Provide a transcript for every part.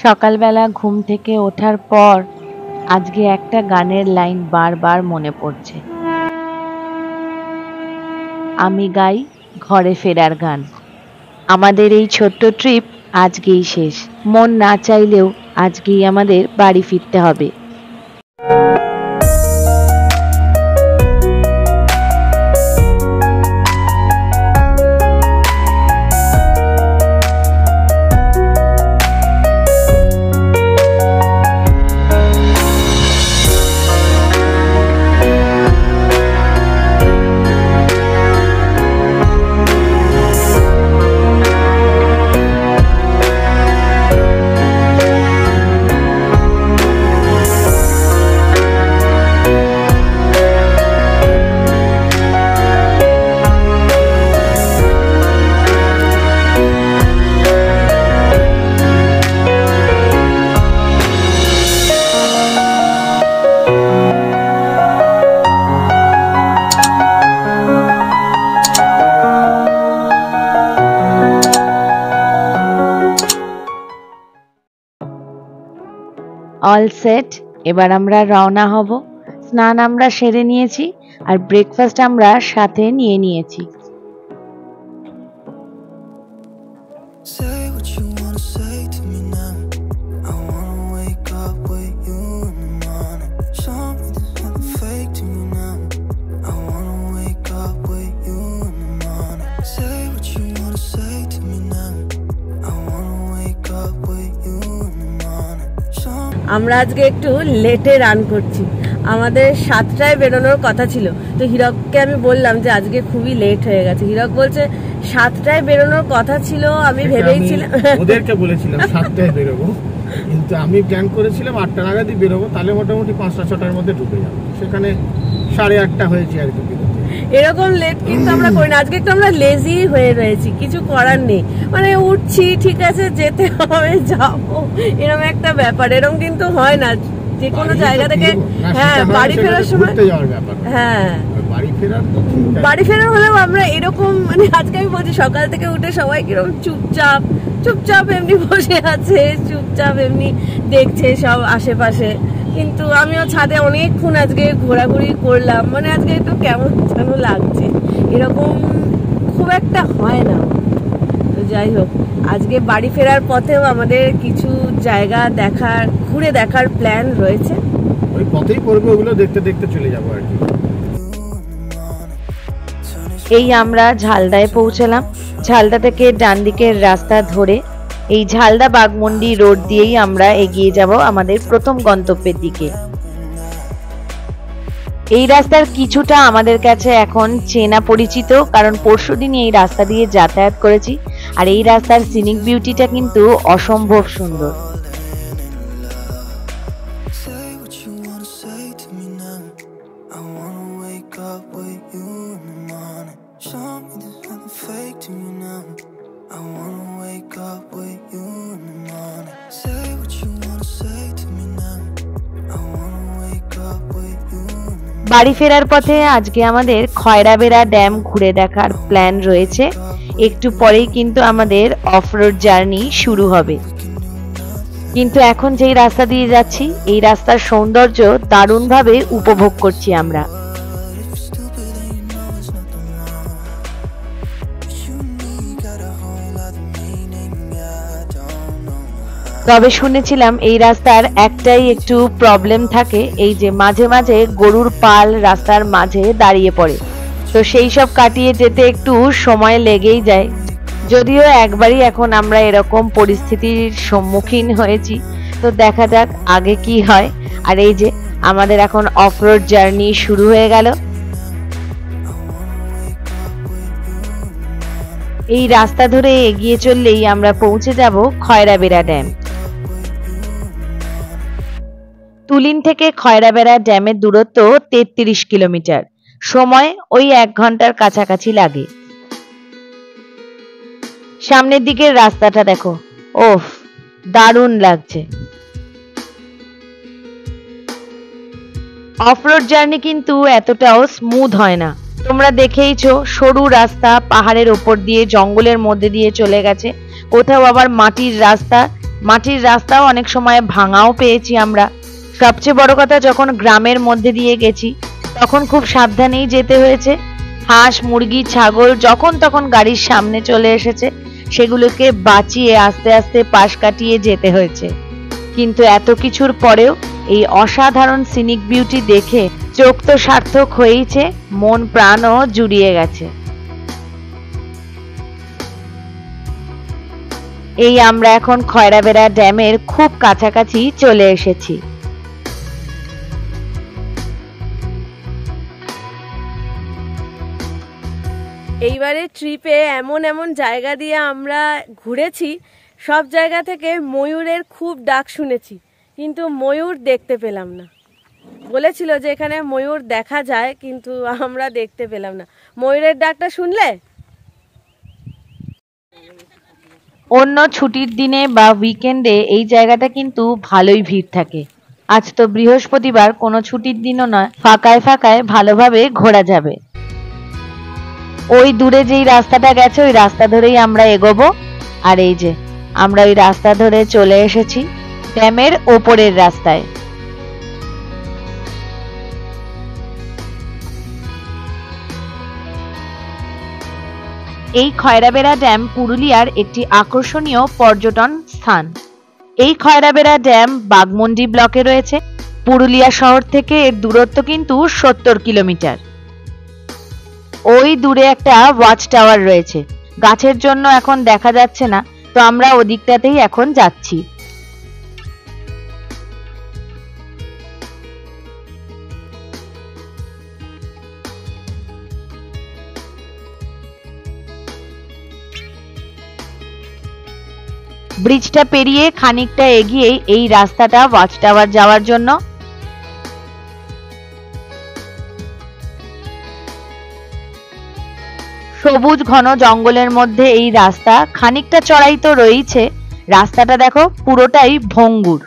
সকালবেলা ঘুম থেকে ওঠার পর আজকে একটা গানের লাইন বারবার মনে পড়ছে। আমি গাই ঘরে ফেরার গান। আমাদের এই ছোট্ট ট্রিপ আজকেই শেষ। মন না চাইলেও আজকেই আমাদের বাড়ি ফিরতে হবে। অল সেট, এবার আমরা রওনা হব। স্নান আমরা সেরে নিয়েছি আর ব্রেকফাস্ট আমরা সাথে নিয়ে নিয়েছি। আমরা আজকে একটু লেটে রান করছি। আমাদের 7টায় বেরোনোর কথা ছিল, তো হিরককে আমি বললাম যে আজকে খুবই লেট হয়ে গেছে। হিরক বলছে 7টায় বেরোনোর কথা ছিল, আমি ভেবেইছিলাম, ওদেরকে বলেছিলাম 7টায় বেরোবো, কিন্তু আমি প্ল্যান করেছিলাম 8টা নাগাদই বেরোবো, তাহলে মোটামুটি 5টা-6টার মধ্যে ঢুকে যাবো। সেখানে 8:30 হয়েছে আর কি। এরকম লেট কিন্তু আমরা করি না। আজকে একটু আমরা লেজি হয়ে রয়েছি, কিছু করার নেই, মানে উঠছি ঠিক আছে যেতে হবে যাবো, এরকম একটা ব্যাপার। এরকম কিন্তু হয় না যে কোনো জায়গা থেকে। হ্যাঁ, বাড়ি ফেরার সময়, হ্যাঁ বাড়ি ফেরার হলেও আমরা এরকম, মানে আজকে আমি বলছি সকাল থেকে উঠে সবাই কিরকম চুপচাপ এমনি বসে আছে, চুপচাপ এমনি দেখছে সব আশেপাশে। কিন্তু আমিও ছাদে অনেকক্ষণ আজকে ঘোরাঘুরি করলাম, মানে আজকে একটু কেমন যেন লাগছে, এরকম খুব একটা হয় না। তো যাই হোক, আজকে বাড়ি ফেরার পথেও আমাদের কিছু জায়গা ঘুরে দেখার প্ল্যান রয়েছে। ওই পথেই করব, ওগুলো দেখতে দেখতে চলে যাব আর কি। এই আমরা ঝালদায় পৌঁছলাম। ঝালদা থেকে ডান দিকের রাস্তা ধরে এই ঝালদা বাগমন্ডি রোড দিয়েই আমরা এগিয়ে যাব আমাদের প্রথম গন্তব্যের দিকে। এই রাস্তার কিছুটা আমাদের কাছে এখন চেনা পরিচিত, কারণ পরশুদিন এই রাস্তা দিয়ে যাতায়াত করেছি। আর এই রাস্তার সিনিক বিউটিটা কিন্তু অসম্ভব সুন্দর। বাড়ি ফেরার পথে আজকে আমাদের খয়রাবেড়া ড্যাম ঘুরে দেখার প্ল্যান রয়েছে। একটু পরেই কিন্তু আমাদের অফ রোড জার্নি শুরু হবে। কিন্তু এখন যেই রাস্তা দিয়ে যাচ্ছি, এই রাস্তার সৌন্দর্য দারুণভাবে উপভোগ করছি আমরা। তবে শুনেছিলাম এই রাস্তার একটাই একটু প্রবলেম থাকে, এই যে মাঝে মাঝে গরুর পাল রাস্তার মাঝে দাঁড়িয়ে পড়ে, তো সেই সব কাটিয়ে যেতে একটু সময় লেগেই যায়। যদিও একবারই এখন আমরা এরকম পরিস্থিতির সম্মুখীন হয়েছি, তো দেখা যাক আগে কি হয়। আর এই যে আমাদের এখন অফ রোড জার্নি শুরু হয়ে গেল। এই রাস্তা ধরে এগিয়ে চললেই আমরা পৌঁছে যাব খয়রাবেড়া ড্যাম। তুলিন থেকে খয়রাবেড়া ড্যামের দূরত্ব 33 কিলোমিটার, সময় ওই 1 ঘন্টার কাছাকাছি লাগে। সামনের দিকের রাস্তাটা দেখো, ওফ দারুণ লাগছে। অফ রোড জার্নি কিন্তু এতটাও স্মুথ হয় না। তোমরা দেখেইছো, সরু রাস্তা পাহাড়ের ওপর দিয়ে জঙ্গলের মধ্যে দিয়ে চলে গেছে, কোথাও আবার মাটির রাস্তা, মাটির রাস্তাও অনেক সময় ভাঙাও পেয়েছি আমরা। সবচেয়ে বড় কথা, যখন গ্রামের মধ্যে দিয়ে গেছি তখন খুব সাবধানেই যেতে হয়েছে। হাঁস, মুরগি, ছাগল যখন তখন গাড়ির সামনে চলে এসেছে, সেগুলোকে বাঁচিয়ে আস্তে আস্তে পাশ কাটিয়ে যেতে হয়েছে। কিন্তু এত কিছুর পরেও এই অসাধারণ সিনিক বিউটি দেখে চোখ তো সার্থক হয়েইছে, মন প্রাণও জুড়িয়ে গেছে। এই আমরা এখন খয়রাবেড়া ড্যামের খুব কাছাকাছি চলে এসেছি। এইবারে ট্রিপে এমন এমন জায়গা দিয়ে আমরা ঘুরেছি, সব জায়গা থেকে ময়ূরের খুব ডাক শুনেছি, কিন্তু ময়ূর দেখতে পেলাম না। বলেছিল যে এখানে ময়ূর দেখা যায়, কিন্তু আমরা দেখতে পেলাম না। ময়ূরের ডাকটা শুনলে? অন্য ছুটির দিনে বা উইকেন্ডে এই জায়গাটা কিন্তু ভালোই ভিড় থাকে। আজ তো বৃহস্পতিবার, কোনো ছুটির দিনও নয়, ফাঁকায় ফাঁকায় ভালোভাবে ঘোরা যাবে। ওই দূরে যেই রাস্তাটা গেছে ওই রাস্তা ধরেই আমরা এগোবো। আর এই যে আমরা ওই রাস্তা ধরে চলে এসেছি ড্যামের ওপরের রাস্তায়। এই খয়রাবেড়া ড্যাম পুরুলিয়ার একটি আকর্ষণীয় পর্যটন স্থান। এই খয়রাবেড়া ড্যাম বাগমুন্ডি ব্লকে রয়েছে। পুরুলিয়া শহর থেকে এর দূরত্ব কিন্তু 70 কিলোমিটার। ওই দূরে একটা ওয়াচ টাওয়ার রয়েছে, গাছের জন্য এখন দেখা যাচ্ছে না, তো আমরা ওদিকটাতেই এখন যাচ্ছি। ব্রিজটা পেরিয়ে খানিকটা এগিয়ে এই রাস্তাটা ওয়াচ টাওয়ার যাওয়ার জন্য। সবুজ ঘন জঙ্গলের মধ্যে এই রাস্তা, খানিকটা চড়াই তো রয়েছে। রাস্তাটা দেখো পুরোটাই ভঙ্গুর।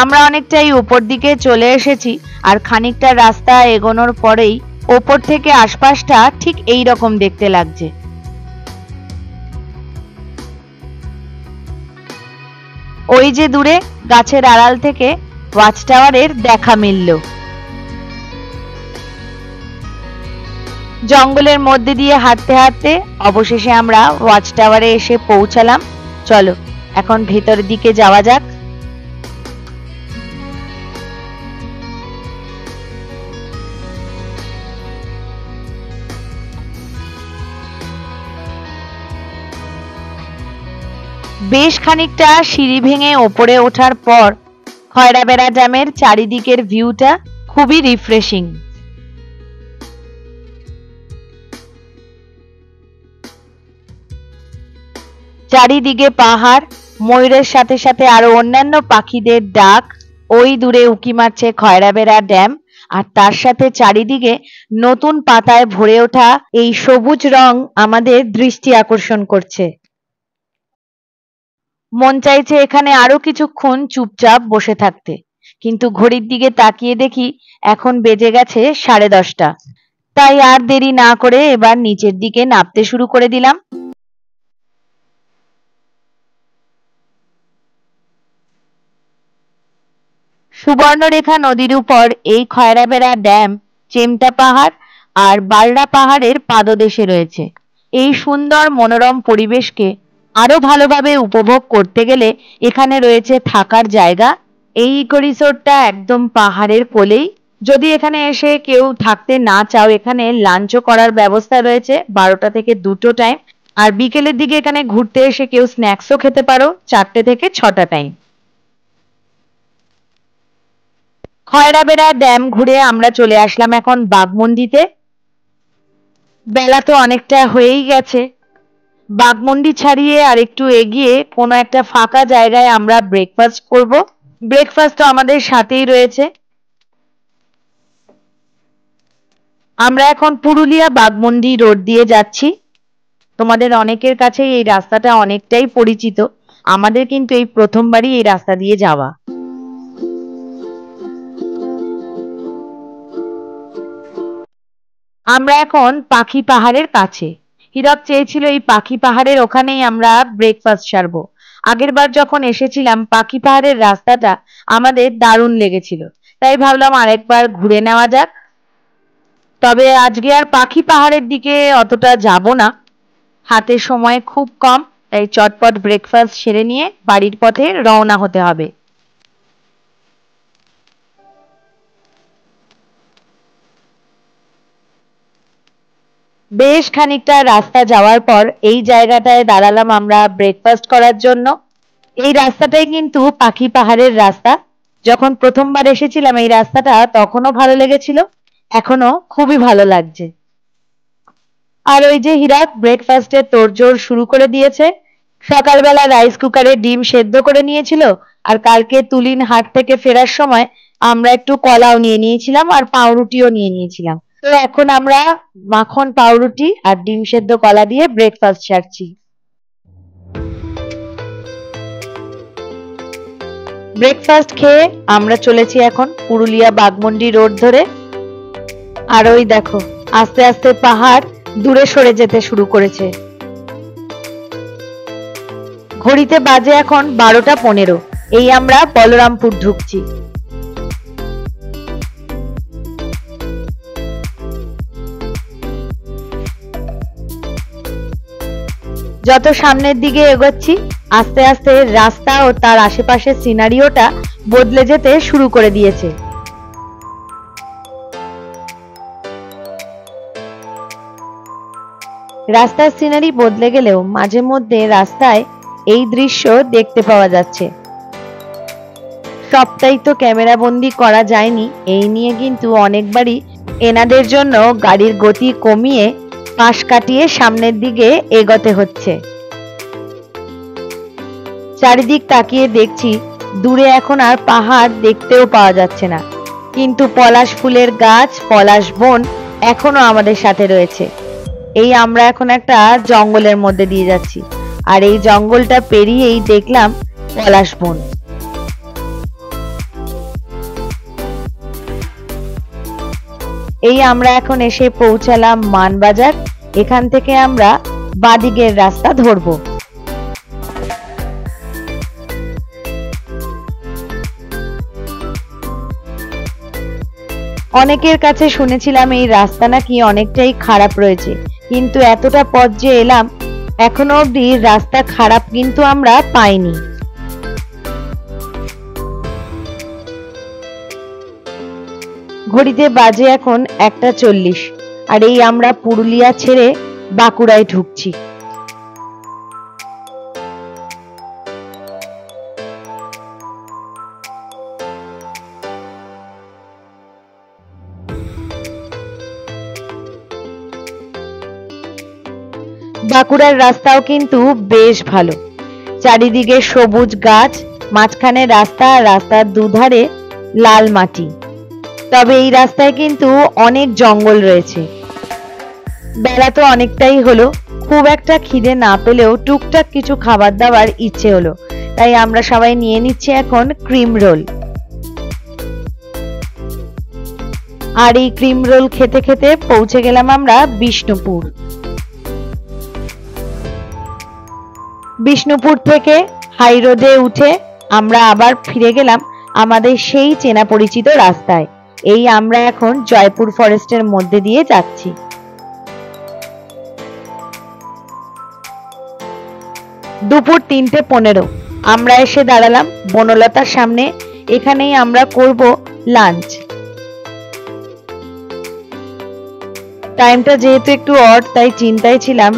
আমরা অনেকটাই উপর দিকে চলে এসেছি, আর খানিকটা রাস্তা এগোনোর পরেই ওপর থেকে আশপাশটা ঠিক এই রকম দেখতে লাগছে। ওই যে দূরে গাছের আড়াল থেকে ওয়াচ টাওয়ারের দেখা মিলল। জঙ্গলের মধ্যে দিয়ে হাঁটতে হাঁটতে অবশেষে আমরা ওয়াচ টাওয়ারে এসে পৌঁছালাম। চলো এখন ভেতরের দিকে যাওয়া যাক। বেশ খানিকটা সিঁড়ি ভেঙে ওপরে ওঠার পর খয়রাবেড়া ড্যামের চারিদিকের ভিউটা খুবই রিফ্রেশিং। চারিদিকে পাহাড়, ময়ূরের সাথে সাথে আরো অন্যান্য পাখিদের ডাক। ওই দূরে উঁকি মারছে খয়রাবেড়া ড্যাম, আর তার সাথে চারিদিকে নতুন পাতায় ভরে ওঠা এই সবুজ রং আমাদের দৃষ্টি আকর্ষণ করছে। মন চাইছে এখানে আরো কিছুক্ষণ চুপচাপ বসে থাকতে, কিন্তু ঘড়ির দিকে তাকিয়ে দেখি এখন বেজে গেছে 10:30। তাই আর দেরি না করে এবার নিচের দিকে নামতে শুরু করে দিলাম। সুবর্ণরেখা নদীর উপর এই খয়রাবেড়া ড্যাম চেমটা পাহাড় আর বালড়া পাহাড়ের পাদদেশে রয়েছে। এই সুন্দর মনোরম পরিবেশকে আরো ভালোভাবে উপভোগ করতে গেলে এখানে রয়েছে থাকার জায়গা। এই ইকো রিসোর্টটা একদম পাহাড়ের কোলেই। যদি এখানে এসে কেউ থাকতে না চাও, এখানে লাঞ্চও করার ব্যবস্থা রয়েছে 12টা থেকে 2টো টাইম। আর বিকেলের দিকে এখানে ঘুরতে এসে কেউ স্ন্যাক্সও খেতে পারো 4টে থেকে 6টা টাইম। খয়রাবেড়া ড্যাম ঘুরে আমরা চলে আসলাম এখন বাঘমুন্ডিতে। বেলা তো অনেকটা হয়েই গেছে। বাঘমুন্ডি ছাড়িয়ে আর একটু এগিয়ে কোনো একটা ফাঁকা জায়গায় আমরা ব্রেকফাস্ট করব। ব্রেকফাস্ট তো আমাদের সাথেই রয়েছে। আমরা এখন পুরুলিয়া বাঘমুন্ডি রোড দিয়ে যাচ্ছি। তোমাদের অনেকের কাছে এই রাস্তাটা অনেকটাই পরিচিত, আমাদের কিন্তু এই প্রথমবারই এই রাস্তা দিয়ে যাওয়া। আমরা এখন পাখি পাহাড়ের কাছে। হীরক চেয়েছিল এই পাখি পাহাড়ের ওখানেই আমরা ব্রেকফাস্ট সারবো। আগের বার যখন এসেছিলাম পাখি পাহাড়ের রাস্তাটা আমাদের দারুণ লেগেছিল, তাই ভাবলাম আরেকবার ঘুরে নেওয়া যাক। তবে আজকে আর পাখি পাহাড়ের দিকে অতটা যাব না, হাতে সময় খুব কম, তাই চটপট ব্রেকফাস্ট সেরে নিয়ে বাড়ির পথে রওনা হতে হবে। বেশ খানিকটা রাস্তা যাওয়ার পর এই জায়গাটায় দাঁড়ালাম আমরা ব্রেকফাস্ট করার জন্য। এই রাস্তাটাই কিন্তু পাখি পাহাড়ের রাস্তা। যখন প্রথমবার এসেছিলাম এই রাস্তাটা তখনও ভালো লেগেছিল, এখনো খুবই ভালো লাগছে। আর ওই যে হীরক ব্রেকফাস্টের তোড়জোড় শুরু করে দিয়েছে। সকালবেলা রাইস কুকারে ডিম সেদ্ধ করে নিয়েছিল, আর কালকে তুলিন হাট থেকে ফেরার সময় আমরা একটু কলাও নিয়ে নিয়েছিলাম আর পাউরুটিও নিয়ে নিয়েছিলাম। তো এখন আমরা মাখন পাউরুটি আর ডিম সেদ্ধ কলা দিয়ে ব্রেকফাস্ট সারছি। ব্রেকফাস্ট খেয়ে আমরা চলেছি এখন পুরুলিয়া বাগমন্ডি রোড ধরে। আর ওই দেখো আস্তে আস্তে পাহাড় দূরে সরে যেতে শুরু করেছে। ঘড়িতে বাজে এখন 12টা 15। এই আমরা বলরামপুর ঢুকছি। যত সামনের দিকে এগোচ্ছি আস্তে আস্তে রাস্তা ও তার আশেপাশের সিনারিওটা বদলে যেতে শুরু করে দিয়েছে। রাস্তার সিনারি বদলে গেলেও মাঝে মধ্যে রাস্তায় এই দৃশ্য দেখতে পাওয়া যাচ্ছে। সবটাই তো ক্যামেরা বন্দি করা যায়নি, এই নিয়ে কিন্তু অনেকবারই এনাদের জন্য গাড়ির গতি কমিয়ে পাশ কাটিয়ে সামনের দিকে এগোতে হচ্ছে। চারিদিক তাকিয়ে দেখছি দূরে এখন আর পাহাড় দেখতেও পাওয়া যাচ্ছে না, কিন্তু পলাশ ফুলের গাছ, পলাশ বন এখনো আমাদের সাথে রয়েছে। এই আমরা এখন একটা জঙ্গলের মধ্যে দিয়ে যাচ্ছি, আর এই জঙ্গলটা পেরিয়েই দেখলাম পলাশ বন। এই আমরা এখন এসে পৌঁছালাম মানবাজার। এখান থেকে আমরা বাদিকের রাস্তা ধরবো। অনেকের কাছে শুনেছিলাম এই রাস্তা নাকি অনেকটাই খারাপ রয়েছে, কিন্তু এতটা পথ যে এলাম এখনো অবধি রাস্তা খারাপ কিন্তু আমরা পাইনি। ঘড়িতে বাজে এখন 1:40, আর এই আমরা পুরুলিয়া ছেড়ে বাঁকুড়ায় ঢুকছি। বাঁকুড়ার রাস্তাও কিন্তু বেশ ভালো, চারিদিকে সবুজ গাছ, মাঝখানে রাস্তা, রাস্তার দুধারে লাল মাটি। তবে এই রাস্তায় কিন্তু অনেক জঙ্গল রয়েছে। বেলা তো অনেকটাই হলো, খুব একটা খিদে না পেলেও টুকটাক কিছু খাবার দাবার ইচ্ছে হলো, তাই আমরা সবাই নিয়ে নিচ্ছি এখন ক্রিম রোল। আর এই ক্রিম রোল খেতে খেতে পৌঁছে গেলাম আমরা বিষ্ণুপুর। বিষ্ণুপুর থেকে হাই রোডে উঠে আমরা আবার ফিরে গেলাম আমাদের সেই চেনা পরিচিত রাস্তায়। এই আমরা এখন জয়পুর ফরেস্টের মধ্যে দিয়ে যাচ্ছি। দুপুর 3:15 আমরা এসে দাঁড়ালাম বনলতার সামনে। এখানেই আমরা করব লাঞ্চ। টাইমটা যেহেতু একটু অড, তাই চিন্তায় ছিলাম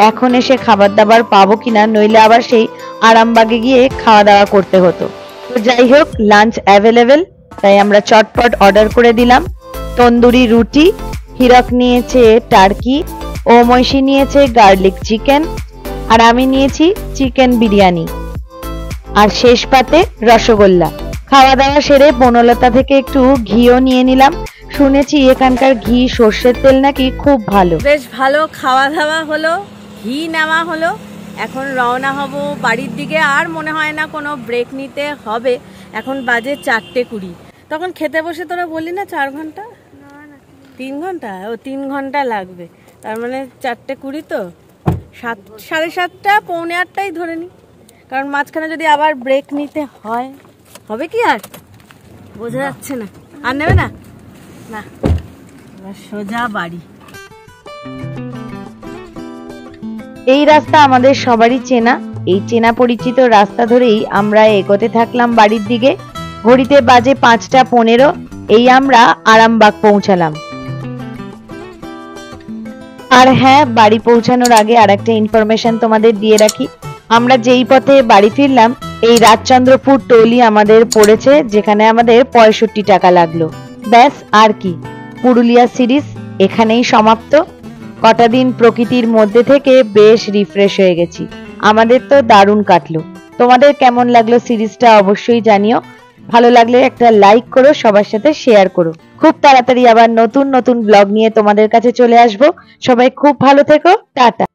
এখন এসে খাবার দাবার পাবো কিনা, নইলে আবার সেই আরামবাগে গিয়ে খাওয়া দাওয়া করতে হতো। তো যাই হোক, লাঞ্চ অ্যাভেলেবেল, তাই আমরা চটপট অর্ডার করে দিলাম তন্দুরি রুটি। হীরক নিয়েছে টার্কি, ও মৈশী নিয়েছে গার্লিক চিকেন, আর আমি নিয়েছি চিকেন বিরিয়ানি, আর শেষ পাতে রসগোল্লা। খাওয়া দাওয়া সেরে বনলতা থেকে একটু ঘিও নিয়ে নিলাম। শুনেছি এখানকার ঘি সর্ষের তেল নাকি খুব ভালো। বেশ ভালো খাওয়া দাওয়া হলো, ঘি নেওয়া হলো। এখন রওনা হব বাড়ির দিকে। আর মনে হয় না কোনো ব্রেক নিতে হবে। এখন বাজে 4:20। তখন খেতে বসে তোরা বললি না 4 ঘন্টা? 3 ঘন্টা? ও 3 ঘন্টা লাগবে, তার মানে 4:20 তো 7:30 পৌনে 8টাই ধরে নি, কারণ মাঝখানে যদি আবার ব্রেক নিতে হয়, হবে কি আর বোঝা যাচ্ছে না। আর নেবে না? না, এবার সোজা বাড়ি। এই রাস্তা আমাদের সবারই চেনা। এই চেনা পরিচিত রাস্তা ধরেই আমরা এগোতে থাকলাম বাড়ির দিকে। ঘড়িতে বাজে 5:15। এই আমরা আরামবাগ পৌঁছালাম। আর হ্যাঁ, বাড়ি পৌঁছানোর আগে আরেকটা ইনফরমেশন তোমাদের দিয়ে রাখি। আমরা যেই পথে বাড়ি ফিরলাম, এই রাজচন্দ্রপুর টোলই আমাদের পড়েছে, যেখানে আমাদের 65 টাকা লাগলো। ব্যাস, আর কি, পুরুলিয়া সিরিজ এখানেই সমাপ্ত। কটা দিন প্রকৃতির মধ্যে থেকে বেশ রিফ্রেশ হয়ে গেছি। আমাদের তো দারুণ কাটলো। তোমাদের কেমন লাগলো সিরিজটা অবশ্যই জানিও। ভালো লাগলে একটা লাইক করো, সবার সাথে শেয়ার করো। খুব তাড়াতাড়ি আবার নতুন নতুন ব্লগ নিয়ে তোমাদের কাছে চলে আসবো। সবাই খুব ভালো থেকো, টাটা।